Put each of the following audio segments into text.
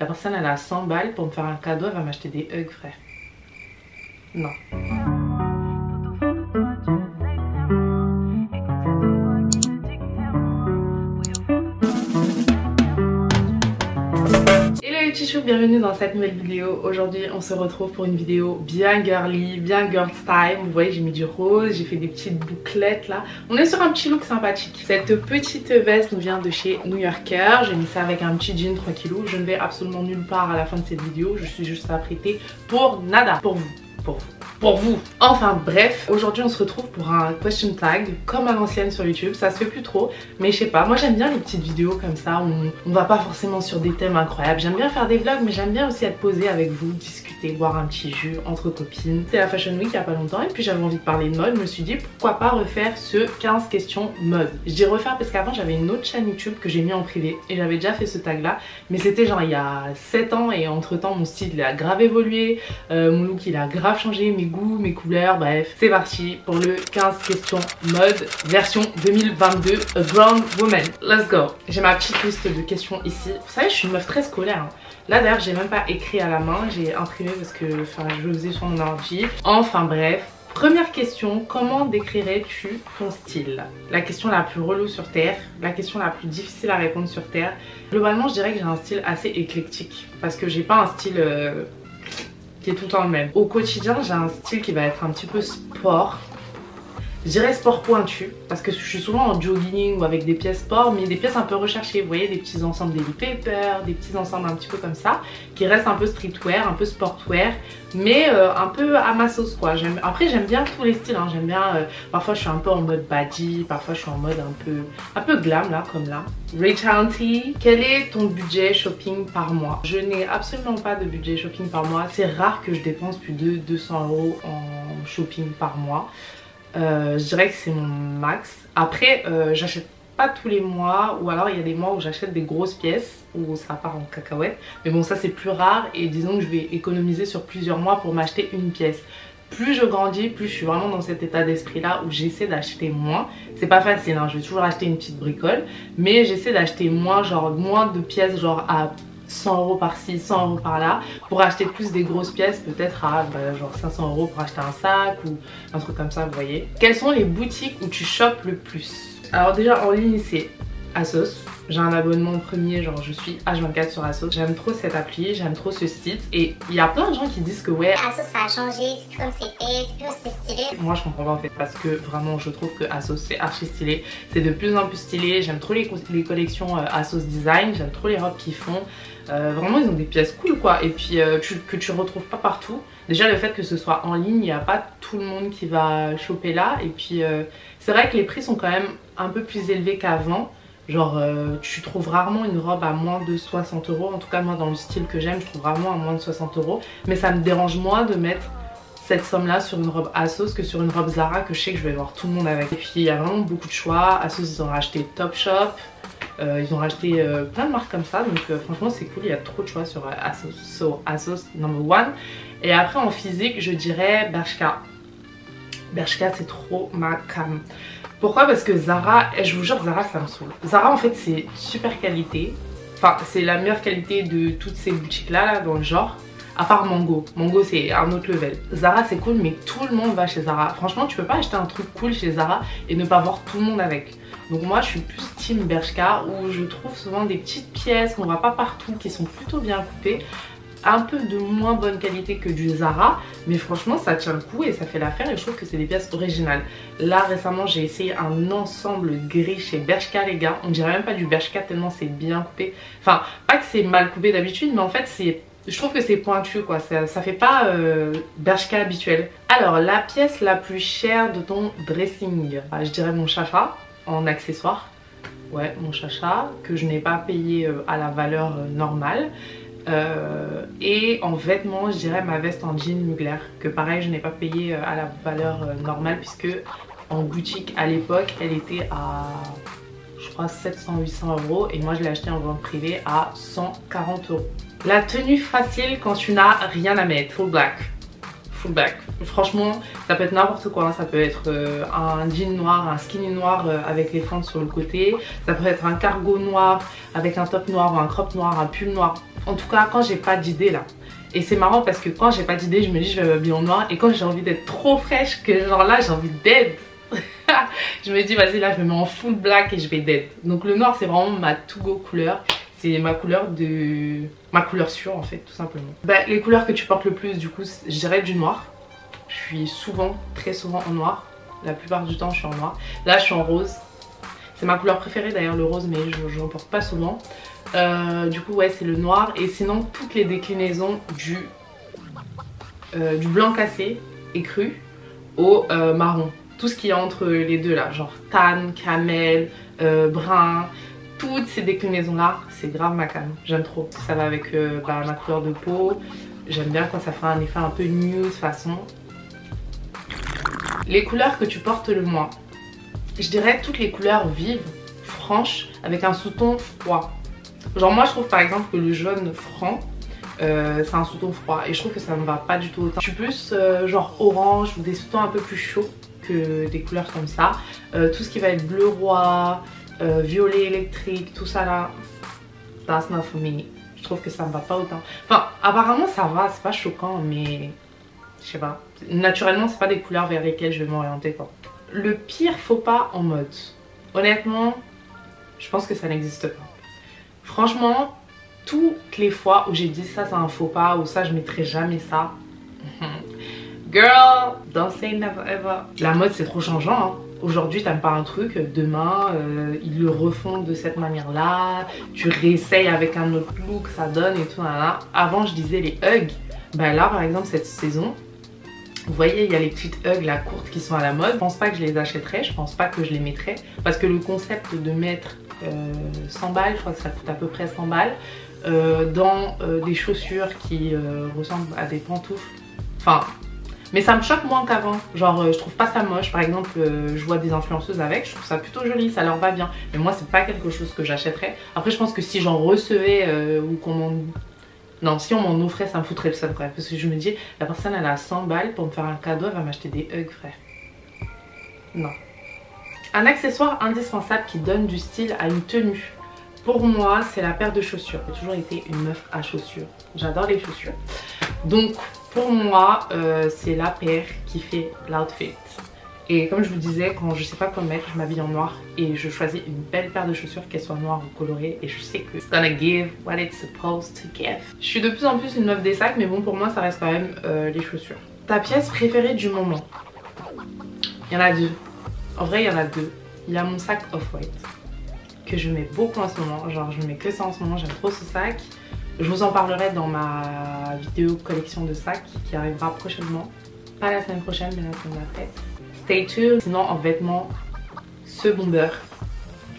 La personne elle a 100 balles pour me faire un cadeau, elle va m'acheter des Hugs, frère. Non. Hello les chouchous, bienvenue dans cette nouvelle vidéo. Aujourd'hui on se retrouve pour une vidéo bien girly, bien girl style. Vous voyez, j'ai mis du rose, j'ai fait des petites bouclettes là. On est sur un petit look sympathique. Cette petite veste nous vient de chez New Yorker. J'ai mis ça avec un petit jean tranquillou. Je ne vais absolument nulle part à la fin de cette vidéo. Je suis juste apprêtée pour nada, pour vous. Pour vous. Enfin bref, aujourd'hui on se retrouve pour un question tag comme à l'ancienne sur YouTube. Ça se fait plus trop, mais je sais pas, moi j'aime bien les petites vidéos comme ça où on va pas forcément sur des thèmes incroyables. J'aime bien faire des vlogs, mais j'aime bien aussi être posée avec vous, discuter, boire un petit jus entre copines. C'est la Fashion Week il y a pas longtemps et puis j'avais envie de parler de mode. Je me suis dit pourquoi pas refaire ce 15 questions mode. Je dis refaire parce qu'avant j'avais une autre chaîne YouTube que j'ai mis en privé et j'avais déjà fait ce tag là, mais c'était genre il y a 7 ans et entre temps mon style il a grave évolué, mon look il a grave changé, mes goûts, mes couleurs, bref. C'est parti pour le 15 questions mode version 2022 A Grown Woman. Let's go. J'ai ma petite liste de questions ici. Vous savez, je suis une meuf très scolaire. Hein. Là d'ailleurs, j'ai même pas écrit à la main, j'ai imprimé parce que je le faisais sur mon ordi. Enfin bref. Première question, comment décrirais-tu ton style? La question la plus relou sur terre, la question la plus difficile à répondre sur terre. Globalement, je dirais que j'ai un style assez éclectique parce que j'ai pas un style qui est tout le temps le même. Au quotidien, j'ai un style qui va être un petit peu sport. Je dirais sport pointu parce que je suis souvent en jogging ou avec des pièces sport, mais des pièces un peu recherchées. Vous voyez, des petits ensembles Daily Paper, des petits ensembles un petit peu comme ça, qui restent un peu streetwear, un peu sportwear, mais un peu à ma sauce quoi. Après j'aime bien tous les styles, hein. J'aime bien, parfois je suis un peu en mode baddie, parfois je suis en mode un peu glam là, comme là. Rich Auntie, quel est ton budget shopping par mois? Je n'ai absolument pas de budget shopping par mois. C'est rare que je dépense plus de 200 € en shopping par mois. Je dirais que c'est mon max. Après j'achète pas tous les mois, ou alors il y a des mois où j'achète des grosses pièces où ça part en cacahuète, mais bon ça c'est plus rare et disons que je vais économiser sur plusieurs mois pour m'acheter une pièce. Plus je grandis, plus je suis vraiment dans cet état d'esprit là où j'essaie d'acheter moins. C'est pas facile hein, je vais toujours acheter une petite bricole, mais j'essaie d'acheter moins, genre moins de pièces genre à 100 € par-ci, 100 € par-là, pour acheter plus des grosses pièces, peut-être à genre 500 € pour acheter un sac ou un truc comme ça, vous voyez. Quelles sont les boutiques où tu shoppes le plus? Alors déjà en ligne c'est ASOS. J'ai un abonnement premier, genre je suis H24 sur ASOS. J'aime trop cette appli, j'aime trop ce site. Et il y a plein de gens qui disent que ouais, ASOS ça a changé, c'est plus comme c'était, c'est plus aussi stylé. Moi je comprends pas en fait parce que vraiment je trouve que ASOS c'est archi stylé. C'est de plus en plus stylé, j'aime trop les collections ASOS Design, j'aime trop les robes qu'ils font. Vraiment ils ont des pièces cool quoi. Et puis que tu retrouves pas partout. Déjà le fait que ce soit en ligne, il n'y a pas tout le monde qui va choper là. Et puis c'est vrai que les prix sont quand même un peu plus élevés qu'avant. Genre tu trouves rarement une robe à moins de 60 €. En tout cas moi dans le style que j'aime je trouve rarement à moins de 60 €. Mais ça me dérange moins de mettre cette somme là sur une robe ASOS que sur une robe Zara que je sais que je vais voir tout le monde avec. Et puis il y a vraiment beaucoup de choix. ASOS ils ont racheté Topshop, ils ont racheté plein de marques comme ça. Donc franchement c'est cool, il y a trop de choix sur ASOS. So ASOS number one. Et après en physique je dirais Bershka. Bershka c'est trop ma cam. Pourquoi? Parce que Zara, je vous jure Zara ça me saoule. Zara en fait c'est super qualité. Enfin c'est la meilleure qualité de toutes ces boutiques là dans le genre. À part Mango. Mango c'est un autre level. Zara c'est cool mais tout le monde va chez Zara. Franchement tu peux pas acheter un truc cool chez Zara et ne pas voir tout le monde avec. Donc moi je suis plus team Bershka où je trouve souvent des petites pièces qu'on voit pas partout qui sont plutôt bien coupées. Un peu de moins bonne qualité que du Zara, mais franchement ça tient le coup et ça fait l'affaire et je trouve que c'est des pièces originales. Là récemment j'ai essayé un ensemble gris chez Bershka les gars, on dirait même pas du Bershka tellement c'est bien coupé. Enfin pas que c'est mal coupé d'habitude mais en fait je trouve que c'est pointu quoi, ça fait pas Bershka habituel. Alors la pièce la plus chère de ton dressing, je dirais mon chacha en accessoire. Ouais mon chacha que je n'ai pas payé à la valeur normale. Et en vêtements je dirais ma veste en jean Mugler que pareil je n'ai pas payé à la valeur normale puisque en boutique à l'époque elle était à je crois 700-800 € et moi je l'ai acheté en vente privée à 140 €. La tenue facile quand tu n'as rien à mettre, full black. Full black. Franchement ça peut être n'importe quoi, hein. Ça peut être un jean noir, un skinny noir avec les fentes sur le côté, ça peut être un cargo noir avec un top noir ou un crop noir, un pull noir. En tout cas quand j'ai pas d'idée là. Et c'est marrant parce que quand j'ai pas d'idée, je me dis je vais m'habiller en noir. Et quand j'ai envie d'être trop fraîche, que genre là j'ai envie d'aide, je me dis vas-y là je me mets en full black et je vais d'aide. Donc le noir c'est vraiment ma to-go couleur. C'est ma couleur de... ma couleur sûre en fait tout simplement. Bah, les couleurs que tu portes le plus du coup je dirais du noir. Je suis souvent, très souvent en noir. La plupart du temps je suis en noir. Là je suis en rose. C'est ma couleur préférée d'ailleurs le rose, mais je n'en porte pas souvent. Du coup ouais c'est le noir. Et sinon toutes les déclinaisons du blanc cassé et cru au marron. Tout ce qui est entre les deux là, genre tan, camel, brun. Toutes ces déclinaisons là c'est grave ma cam. J'aime trop. Ça va avec ma couleur de peau. J'aime bien quand ça fait un effet un peu nude façon. Les couleurs que tu portes le moins, je dirais toutes les couleurs vives, franches, avec un sous-ton froid. Genre moi je trouve par exemple que le jaune franc, c'est un sous-ton froid et je trouve que ça me va pas du tout autant. Je suis plus genre orange ou des sous-tons un peu plus chauds que des couleurs comme ça. Tout ce qui va être bleu roi, violet électrique, tout ça là, that's not for me. Je trouve que ça me va pas autant. Enfin apparemment ça va, c'est pas choquant mais je sais pas. Naturellement c'est pas des couleurs vers lesquelles je vais m'orienter quoi. Le pire faux pas en mode, honnêtement je pense que ça n'existe pas. Franchement toutes les fois où j'ai dit ça c'est un faux pas ou ça je mettrai jamais ça, girl don't say never ever. La mode c'est trop changeant hein. Aujourd'hui t'aimes pas un truc, demain ils le refont de cette manière là, tu réessayes avec un autre look, ça donne et tout là. Avant je disais les hugs, bah là par exemple cette saison vous voyez il y a les petites hugs là courtes qui sont à la mode. Je pense pas que je les achèterais, je pense pas que je les mettrais parce que le concept de mettre 100 balles, je crois que ça coûte à peu près 100 balles dans des chaussures qui ressemblent à des pantoufles, enfin mais ça me choque moins qu'avant. Genre je trouve pas ça moche. Par exemple je vois des influenceuses avec, je trouve ça plutôt joli, ça leur va bien. Mais moi c'est pas quelque chose que j'achèterais. Après je pense que si j'en recevais ou qu'on m'en... Non, si on m'en offrait ça me foutrait le seum frère. Parce que je me dis la personne elle a 100 balles pour me faire un cadeau, elle va m'acheter des hugs frère. Non. Un accessoire indispensable qui donne du style à une tenue. Pour moi c'est la paire de chaussures. J'ai toujours été une meuf à chaussures. J'adore les chaussures. Donc pour moi c'est la paire qui fait l'outfit. Et comme je vous disais, quand je sais pas quoi mettre, je m'habille en noir et je choisis une belle paire de chaussures, qu'elle soit noire ou colorée, et je sais que it's gonna give what it's supposed to give. Je suis de plus en plus une meuf des sacs, mais bon pour moi ça reste quand même les chaussures. Ta pièce préférée du moment? Il y en a deux. En vrai il y en a deux. Il y a mon sac Off-White que je mets beaucoup en ce moment, genre je mets que ça en ce moment, j'aime trop ce sac. Je vous en parlerai dans ma vidéo collection de sacs qui arrivera prochainement. Pas la semaine prochaine mais la semaine d'après. Stay tuned. Sinon en vêtements, ce bomber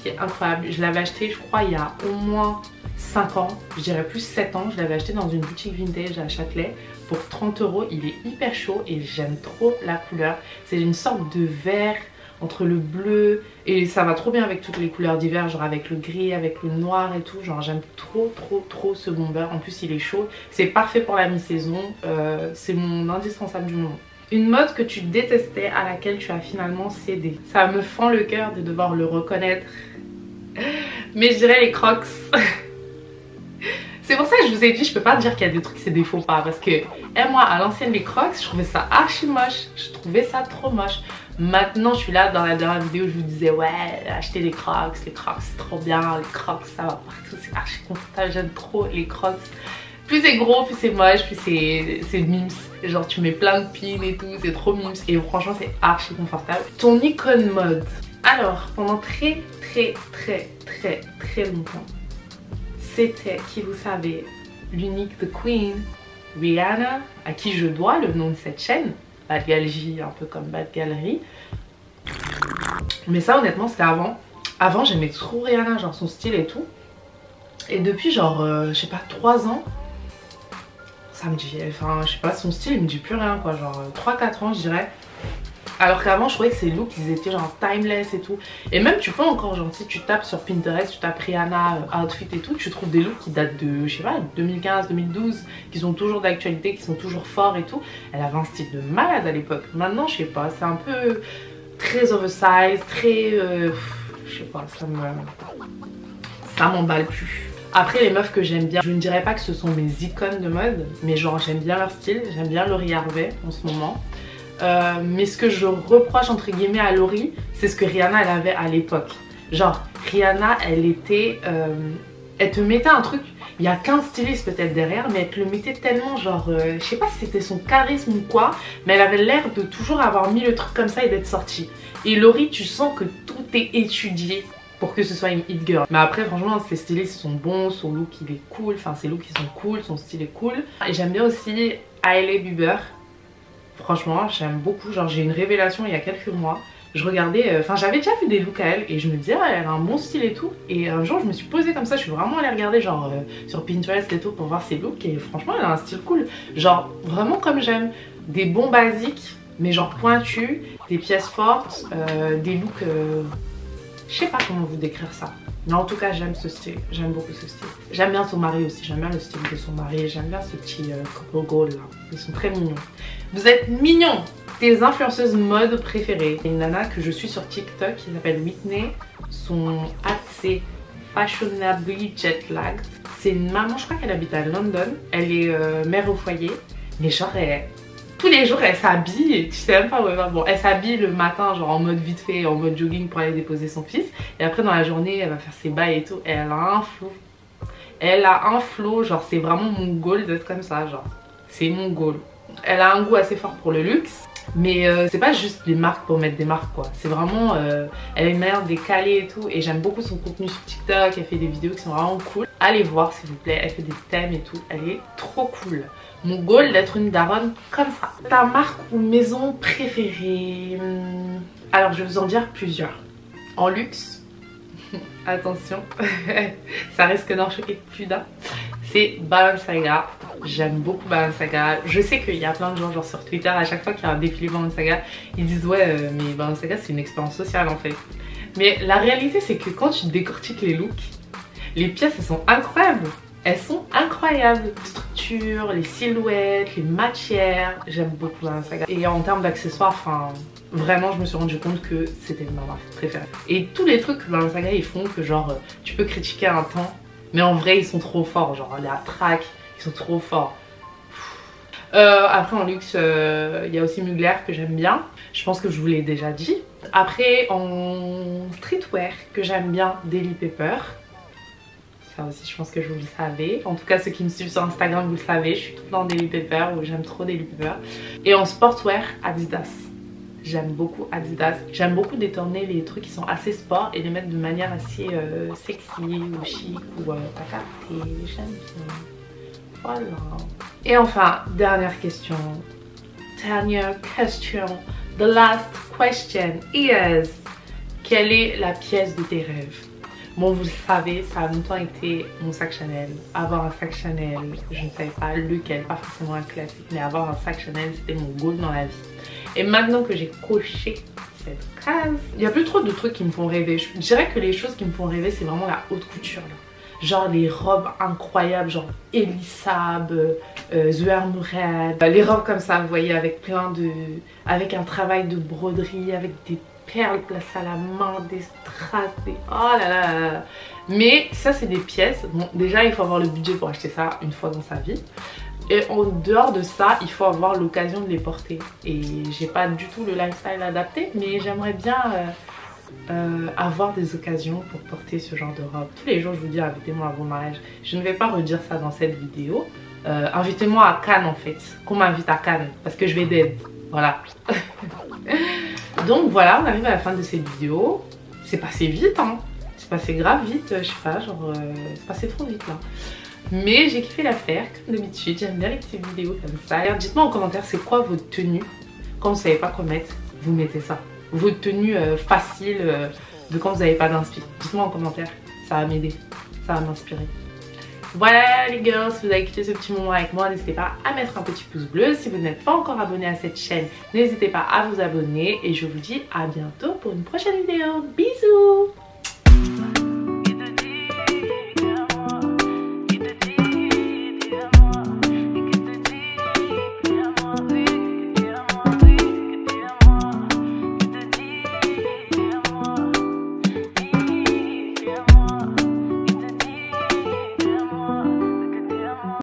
qui est incroyable. Je l'avais acheté je crois il y a au moins 5 ans, je dirais plus 7 ans. Je l'avais acheté dans une boutique vintage à Châtelet pour 30 €. Il est hyper chaud et j'aime trop la couleur. C'est une sorte de vert entre le bleu et ça va trop bien avec toutes les couleurs d'hiver, genre avec le gris, avec le noir et tout. Genre j'aime trop ce bomber. En plus il est chaud, c'est parfait pour la mi-saison. C'est mon indispensable du moment. Une mode que tu détestais à laquelle tu as finalement cédé. Ça me fend le cœur de devoir le reconnaître, mais je dirais les Crocs. C'est pour ça que je vous ai dit, je peux pas dire qu'il y a des trucs c'est des faux pas, parce que moi à l'ancienne les Crocs je trouvais ça archi moche, je trouvais ça trop moche. Maintenant je suis là, dans la dernière vidéo je vous disais ouais achetez les Crocs c'est trop bien, les Crocs ça va partout, c'est archi confortable, j'aime trop les Crocs. Plus c'est gros, plus c'est moche, plus c'est mims. Genre tu mets plein de pins et tout, c'est trop mims. Et franchement c'est archi confortable. Ton icône mode. Alors pendant très longtemps, c'était, qui vous savez, l'unique The Queen, Rihanna, à qui je dois le nom de cette chaîne. Bad Gal J, un peu comme Bad Gallery. Mais ça honnêtement c'était avant. Avant j'aimais trop Rihanna, genre son style et tout. Et depuis genre, je sais pas, 3 ans, ça me dit, enfin je sais pas, son style il me dit plus rien quoi, genre 3-4 ans je dirais. Alors qu'avant je trouvais que ses looks ils étaient genre timeless et tout. Et même tu peux encore genre si tu tapes sur Pinterest, tu tapes Rihanna outfit et tout, tu trouves des looks qui datent de je sais pas 2015, 2012, qui sont toujours d'actualité, qui sont toujours forts et tout. Elle avait un style de malade à l'époque. Maintenant je sais pas, c'est un peu très oversize, très je sais pas, ça m'emballe plus. Après les meufs que j'aime bien, je ne dirais pas que ce sont mes icônes de mode, mais genre j'aime bien leur style, j'aime bien Laurie Harvey en ce moment. Mais ce que je reproche entre guillemets à Laurie, c'est ce que Rihanna elle avait à l'époque. Genre Rihanna elle te mettait un truc, il y a 15 stylistes peut-être derrière, mais elle te le mettait tellement genre, je sais pas si c'était son charisme ou quoi, mais elle avait l'air de toujours avoir mis le truc comme ça et d'être sortie. Et Laurie, tu sens que tout est étudié pour que ce soit une hit girl. Mais après franchement ses stylistes sont bons, son look il est cool, enfin ses looks ils sont cool, son style est cool. Et j'aime bien aussi Hailey Bieber. Franchement j'aime beaucoup, genre j'ai une révélation il y a quelques mois. Je regardais, enfin j'avais déjà vu des looks à elle et je me disais ah, elle a un bon style et tout. Et un jour je me suis posée comme ça, je suis vraiment allée regarder genre sur Pinterest et tout pour voir ses looks. Et franchement elle a un style cool, genre vraiment comme j'aime. Des bons basiques mais genre pointus, des pièces fortes, des looks, je sais pas comment vous décrire ça. Mais en tout cas j'aime ce style, j'aime beaucoup ce style. J'aime bien son mari aussi, j'aime bien le style de son mari, j'aime bien ce petit couple gold là, ils sont très mignons. Vous êtes mignons. Tes influenceuses mode préférées. Il y a une nana que je suis sur TikTok qui s'appelle Whitney, son c'est fashionably jet lagged. C'est une maman, je crois qu'elle habite à London, elle est mère au foyer, mais genre tous les jours elle s'habille et tu sais même pas où elle va. Bon, elle s'habille le matin genre en mode vite fait, en mode jogging pour aller déposer son fils, et après dans la journée elle va faire ses bails et tout. Et elle a un flow, elle a un flow, genre c'est vraiment mon goal d'être comme ça, genre c'est mon goal. Elle a un goût assez fort pour le luxe, mais c'est pas juste des marques pour mettre des marques quoi. C'est vraiment, elle a une manière de les caler et tout, et j'aime beaucoup son contenu sur TikTok. Elle fait des vidéos qui sont vraiment cool. Allez voir s'il vous plaît, elle fait des thèmes et tout, elle est trop cool. Mon goal d'être une daronne comme ça. Ta marque ou maison préférée? Alors je vais vous en dire plusieurs. En luxe, attention, ça risque d'en choquer plus d'un. C'est Balenciaga. J'aime beaucoup Balenciaga. Je sais qu'il y a plein de gens genre sur Twitter, à chaque fois qu'il y a un défilé Balenciaga, ils disent ouais mais Balenciaga c'est une expérience sociale en fait. Mais la réalité c'est que quand tu décortiques les looks, les pièces elles sont incroyables. Elles sont incroyables. Les structures, les silhouettes, les matières, j'aime beaucoup Balenciaga. Et en termes d'accessoires, enfin vraiment je me suis rendu compte que c'était ma marque préférée. Et tous les trucs que Balenciaga ils font que genre tu peux critiquer un temps, mais en vrai ils sont trop forts, genre la track, ils sont trop forts. Après en luxe, il y a aussi Mugler que j'aime bien. Je pense que je vous l'ai déjà dit. Après en streetwear que j'aime bien, Daily Paper. Ça aussi je pense que vous le savez. En tout cas ceux qui me suivent sur Instagram vous le savez. Je suis tout le temps Daily Paper, j'aime trop Daily Paper. Et en sportswear, Adidas. J'aime beaucoup Adidas. J'aime beaucoup détourner les trucs qui sont assez sport et les mettre de manière assez sexy ou chic ou pas capté. J'aime bien. Voilà. Et enfin, dernière question. The last question is: quelle est la pièce de tes rêves? Bon, vous le savez, ça a longtemps été mon sac Chanel. Avoir un sac Chanel, je ne savais pas lequel, pas forcément un classique, mais avoir un sac Chanel, c'était mon goal dans la vie. Et maintenant que j'ai coché cette case, il n'y a plus trop de trucs qui me font rêver. Je dirais que les choses qui me font rêver, c'est vraiment la haute couture là. Genre les robes incroyables, genre Elisab, Zuer Murad, les robes comme ça, vous voyez, avec avec un travail de broderie, avec des perles placées à la main, des strass, des... oh là là là. Mais ça c'est des pièces, bon déjà il faut avoir le budget pour acheter ça une fois dans sa vie. Et en dehors de ça, il faut avoir l'occasion de les porter. Et j'ai pas du tout le lifestyle adapté, mais j'aimerais bien avoir des occasions pour porter ce genre de robe. Tous les jours je vous dis invitez-moi à vos mariages. Je ne vais pas redire ça dans cette vidéo. Invitez-moi à Cannes en fait. Qu'on m'invite à Cannes parce que je vais d'aide. Voilà. Donc voilà, on arrive à la fin de cette vidéo. C'est passé vite hein. C'est passé grave vite, je sais pas, genre c'est passé trop vite là. Mais j'ai kiffé la faire comme d'habitude, j'aime bien les petites vidéos comme ça. Alors dites-moi en commentaire c'est quoi votre tenue. Quand vous savez pas quoi mettre, vous mettez ça. Votre tenue facile de quand vous n'avez pas d'inspi. Dites-moi en commentaire, ça va m'aider, ça va m'inspirer. Voilà les girls, si vous avez kiffé ce petit moment avec moi, n'hésitez pas à mettre un petit pouce bleu. Si vous n'êtes pas encore abonné à cette chaîne, n'hésitez pas à vous abonner. Et je vous dis à bientôt pour une prochaine vidéo. Bisous.